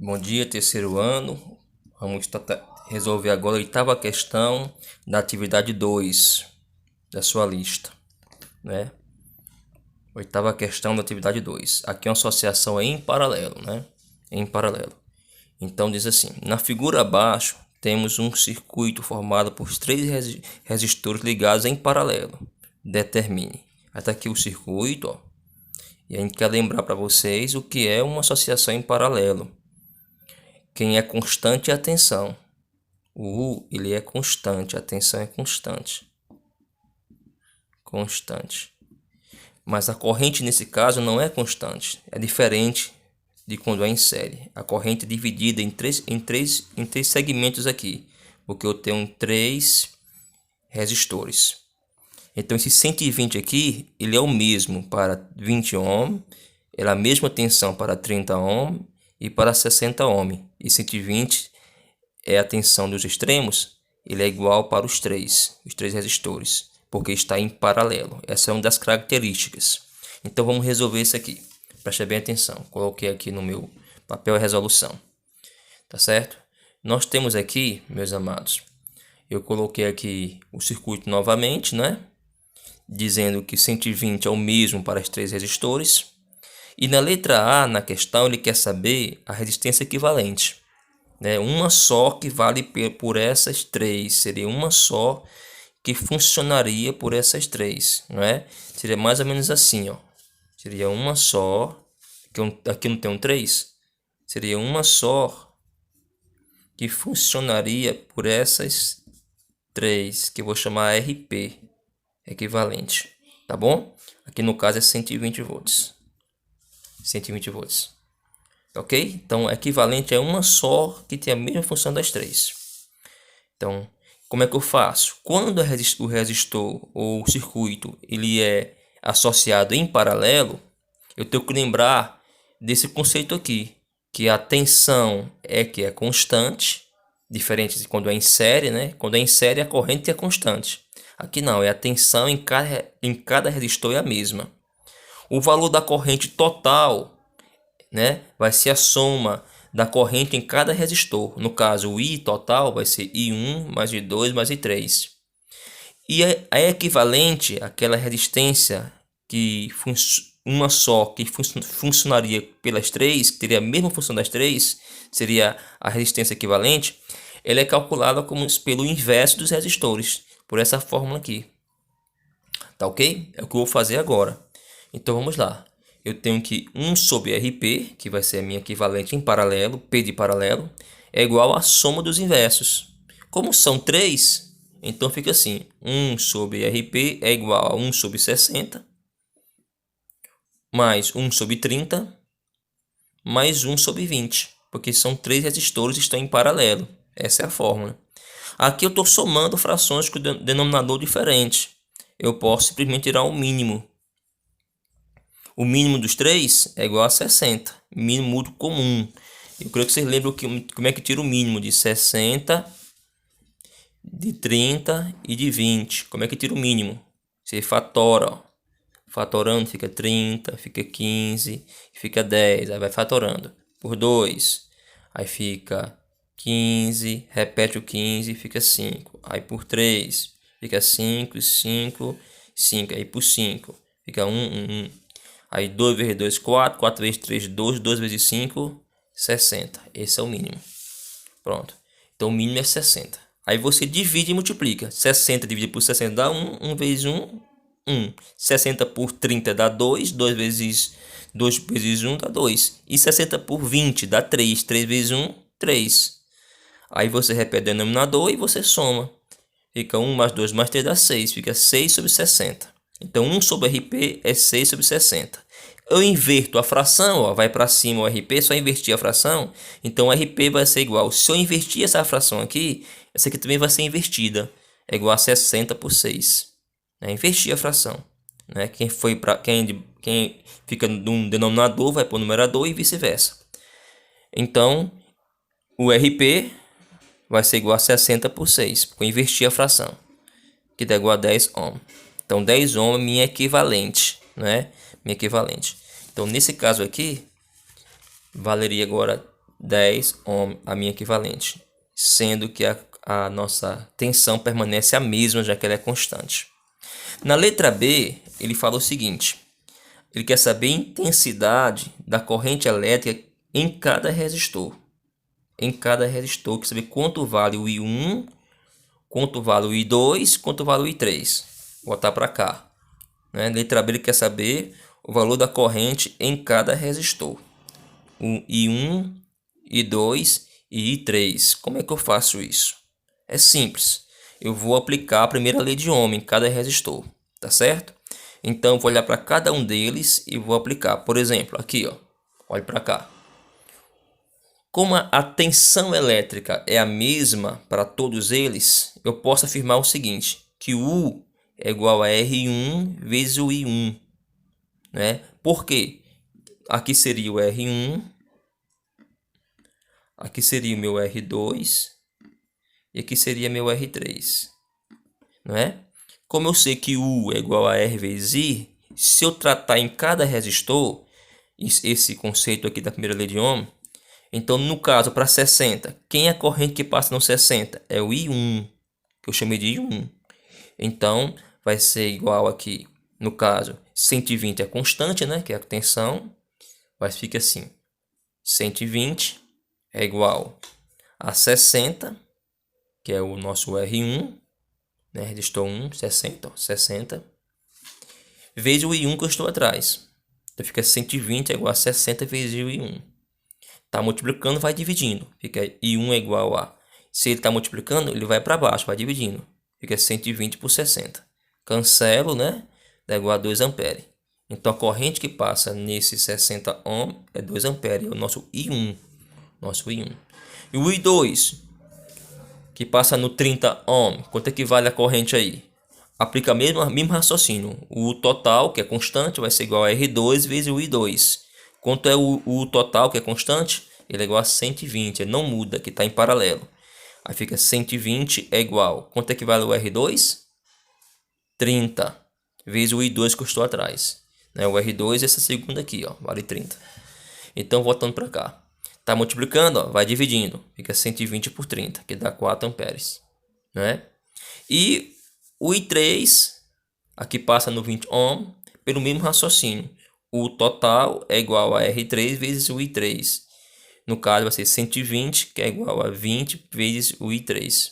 Bom dia, terceiro ano. Vamos resolver agora a oitava questão da atividade 2 da sua lista, né? Oitava questão da atividade 2. Aqui é uma associação em paralelo, né? Em paralelo. Então diz assim: na figura abaixo temos um circuito formado por três resistores ligados em paralelo. Determine. Até aqui o circuito, ó. E a gente quer lembrar para vocês o que é uma associação em paralelo. Quem é constante é a tensão. O U, ele é constante, a tensão é constante. Constante. Mas a corrente nesse caso não é constante. É diferente de quando é em série. A corrente é dividida em três segmentos aqui. Porque eu tenho 3 resistores. Então esse 120 aqui, ele é o mesmo para 20 ohm. É a mesma tensão para 30 ohm e para 60 ohm. E 120 é a tensão dos extremos, ele é igual para os três resistores, porque está em paralelo. Essa é uma das características. Então vamos resolver isso aqui. Preste bem atenção. Coloquei aqui no meu papel a resolução. Tá certo? Nós temos aqui, meus amados, eu coloquei aqui o circuito novamente, né? Dizendo que 120 é o mesmo para os 3 resistores. E na letra A, na questão, ele quer saber a resistência equivalente. Né? Uma só que vale por essas 3. Seria uma só que funcionaria por essas 3. Não é? Seria mais ou menos assim. Ó. Seria uma só. Aqui não tem um 3. Seria uma só que funcionaria por essas 3. Que eu vou chamar RP. Equivalente. Tá bom? Aqui no caso é 120 volts. 120 volts. Ok? Então, equivalente é uma só que tem a mesma função das 3. Então, como é que eu faço? Quando o resistor ou o circuito ele é associado em paralelo, eu tenho que lembrar desse conceito aqui, que a tensão é constante, diferente de quando é em série, né? Quando é em série, a corrente é constante. Aqui não, é a tensão em cada resistor é a mesma. O valor da corrente total, né, vai ser a soma da corrente em cada resistor. No caso, o I total vai ser I1 mais I2 mais I3. E é equivalente àquela resistência que uma só que funcionaria pelas 3, que teria a mesma função das 3, seria a resistência equivalente. Ela é calculada pelo inverso dos resistores, por essa fórmula aqui. Tá ok? É o que eu vou fazer agora. Então vamos lá. Eu tenho que 1 sobre RP, que vai ser a minha equivalente em paralelo, P de paralelo, é igual à soma dos inversos. Como são 3, então fica assim. 1 sobre RP é igual a 1 sobre 60, mais 1 sobre 30, mais 1 sobre 20. Porque são 3 resistores que estão em paralelo. Essa é a fórmula. Aqui eu estou somando frações com denominador diferente. Eu posso simplesmente tirar o mínimo. O mínimo dos 3 é igual a 60. Mínimo múltiplo comum. Eu creio que vocês lembram como é que tira o mínimo de 60, de 30 e de 20. Como é que tira o mínimo? Você fatora. Ó. Fatorando fica 30, fica 15, fica 10. Aí vai fatorando. Por 2. Aí fica 15. Repete o 15, fica 5. Aí por 3. Fica 5, 5, 5. Aí por 5. Fica 1, 1, 1. Aí 2 vezes 2, 4. 4 vezes 3, 12. 2 vezes 5, 60. Esse é o mínimo. Pronto. Então o mínimo é 60. Aí você divide e multiplica. 60 dividido por 60 dá 1. 1 vezes 1, 1. 60 por 30 dá 2. 2 vezes 1 dá 2. E 60 por 20 dá 3. 3 vezes 1, 3. Aí você repete o denominador e você soma. Fica 1 mais 2 mais 3 dá 6. Fica 6 sobre 60. Então 1 sobre RP é 6 sobre 60. Eu inverto a fração, ó, vai para cima o RP, só invertir a fração. Então o RP vai ser igual. Se eu invertir essa fração aqui, essa aqui também vai ser invertida. É igual a 60 por 6. Invertir a fração. Né? Quem fica no denominador vai para o numerador e vice-versa. Então o RP vai ser igual a 60 por 6, porque eu inverti a fração, que dá igual a 10 ohm. Então 10 ohm é minha equivalente, né? Minha equivalente. Então nesse caso aqui, valeria agora 10 ohm, a minha equivalente, sendo que a nossa tensão permanece a mesma, já que ela é constante. Na letra B, ele fala o seguinte: ele quer saber a intensidade da corrente elétrica em cada resistor. Em cada resistor, quer saber quanto vale o I1, quanto vale o I2, quanto vale o I3. Vou botar para cá. Né? Letra B, ele quer saber o valor da corrente em cada resistor. O I1, I2 e I3. Como é que eu faço isso? É simples. Eu vou aplicar a primeira lei de Ohm em cada resistor, tá certo? Então eu vou olhar para cada um deles e vou aplicar. Por exemplo, aqui, ó, olhe para cá. Como a tensão elétrica é a mesma para todos eles, eu posso afirmar o seguinte, que o U é igual a R1 vezes o I1, né? Por quê? Aqui seria o R1, aqui seria o meu R2 e aqui seria meu R3, não é? Como eu sei que U é igual a R vezes I, se eu tratar em cada resistor, esse conceito aqui da primeira lei de Ohm, então no caso para 60, quem é a corrente que passa no 60? É o I1, que eu chamei de I1. Então vai ser igual aqui, no caso, 120 é constante, né, que é a tensão, mas fica assim, 120 é igual a 60, que é o nosso R1, né, resistor 1, 60, 60, vezes o I1 que eu estou atrás. Então fica 120 é igual a 60 vezes o I1. Tá multiplicando, vai dividindo. Fica I1 é igual a... Se ele está multiplicando, ele vai para baixo, vai dividindo. Fica 120 por 60. Cancelo, né? Dá igual a 2 amperes. Então a corrente que passa nesse 60 ohm é 2 amperes. É o nosso I1. Nosso I1. E o I2, que passa no 30 ohm, quanto é que vale a corrente aí? Aplica mesmo raciocínio. O total, que é constante, vai ser igual a R2 vezes o I2. Quanto é o total, que é constante? Ele é igual a 120, ele não muda, que está em paralelo. Aí fica 120 é igual. Quanto é que vale o R2? 30 vezes o I2 que eu estou atrás. Né? O R2 essa segunda aqui, ó, vale 30. Então, voltando para cá. Está multiplicando, ó, vai dividindo. Fica 120 por 30, que dá 4 amperes. Né? E o I3, aqui passa no 20 ohm, pelo mesmo raciocínio. O total é igual a R3 vezes o I3. No caso, vai ser 120, que é igual a 20 vezes o I3.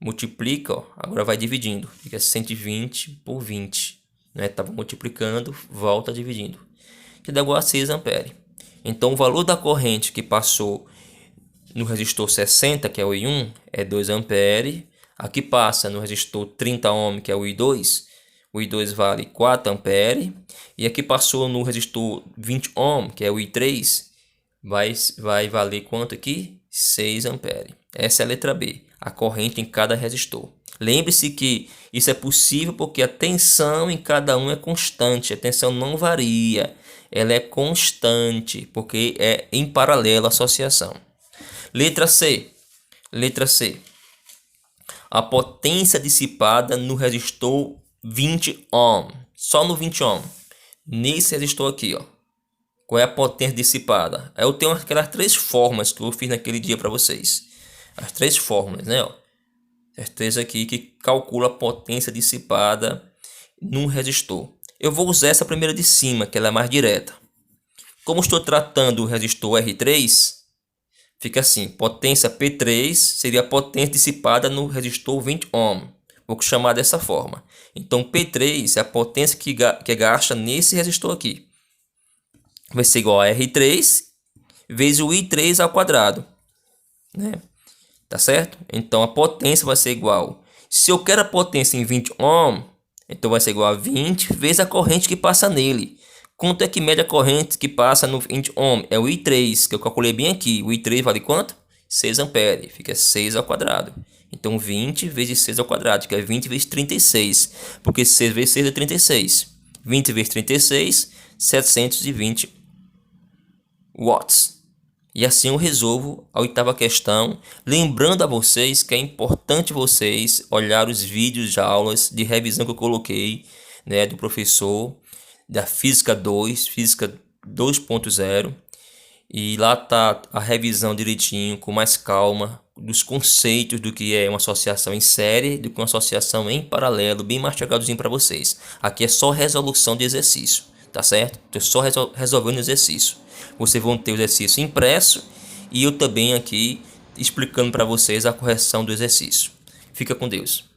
Multiplica, ó, agora vai dividindo. Fica 120 por 20. Né? Estava multiplicando, volta dividindo. Que dá igual a 6 amperes. Então, o valor da corrente que passou no resistor 60, que é o I1, é 2 amperes. Aqui passa no resistor 30 ohm, que é o I2. O I2 vale 4 amperes. E aqui passou no resistor 20 ohm, que é o I3, vai valer quanto aqui? 6 amperes. Essa é a letra B, a corrente em cada resistor. Lembre-se que isso é possível porque a tensão em cada um é constante. A tensão não varia, ela é constante, porque é em paralelo a associação. Letra C. Letra C. A potência dissipada no resistor 20 ohm. Só no 20 ohm. Nesse resistor aqui, ó. Qual é a potência dissipada? Eu tenho aquelas 3 fórmulas que eu fiz naquele dia para vocês. As 3 fórmulas, né? Ó. As 3 aqui que calcula a potência dissipada num resistor. Eu vou usar essa primeira de cima, que ela é mais direta. Como estou tratando o resistor R3, fica assim, potência P3 seria a potência dissipada no resistor 20 ohm. Vou chamar dessa forma. Então P3 é a potência que é gasta nesse resistor aqui. Vai ser igual a R3 vezes o I3 ao quadrado. Né? Tá certo? Então a potência vai ser igual. Se eu quero a potência em 20 ohm, então vai ser igual a 20 vezes a corrente que passa nele. Quanto é que mede a corrente que passa no 20 ohm? É o I3, que eu calculei bem aqui. O I3 vale quanto? 6 amperes. Fica 6 ao quadrado. Então 20 vezes 6 ao quadrado, que é 20 vezes 36. Porque 6 vezes 6 é 36. 20 vezes 36, 720 watts. E assim eu resolvo a 8ª questão, lembrando a vocês que é importante vocês olhar os vídeos de aulas de revisão que eu coloquei, né, do professor da Física 2, Física 2.0, E lá tá a revisão direitinho, com mais calma, dos conceitos do que é uma associação em série, do que uma associação em paralelo, bem mastigadozinho para vocês. Aqui é só resolução de exercício, tá certo? Estou só resolvendo o exercício. Vocês vão ter o exercício impresso e eu também aqui explicando para vocês a correção do exercício. Fica com Deus.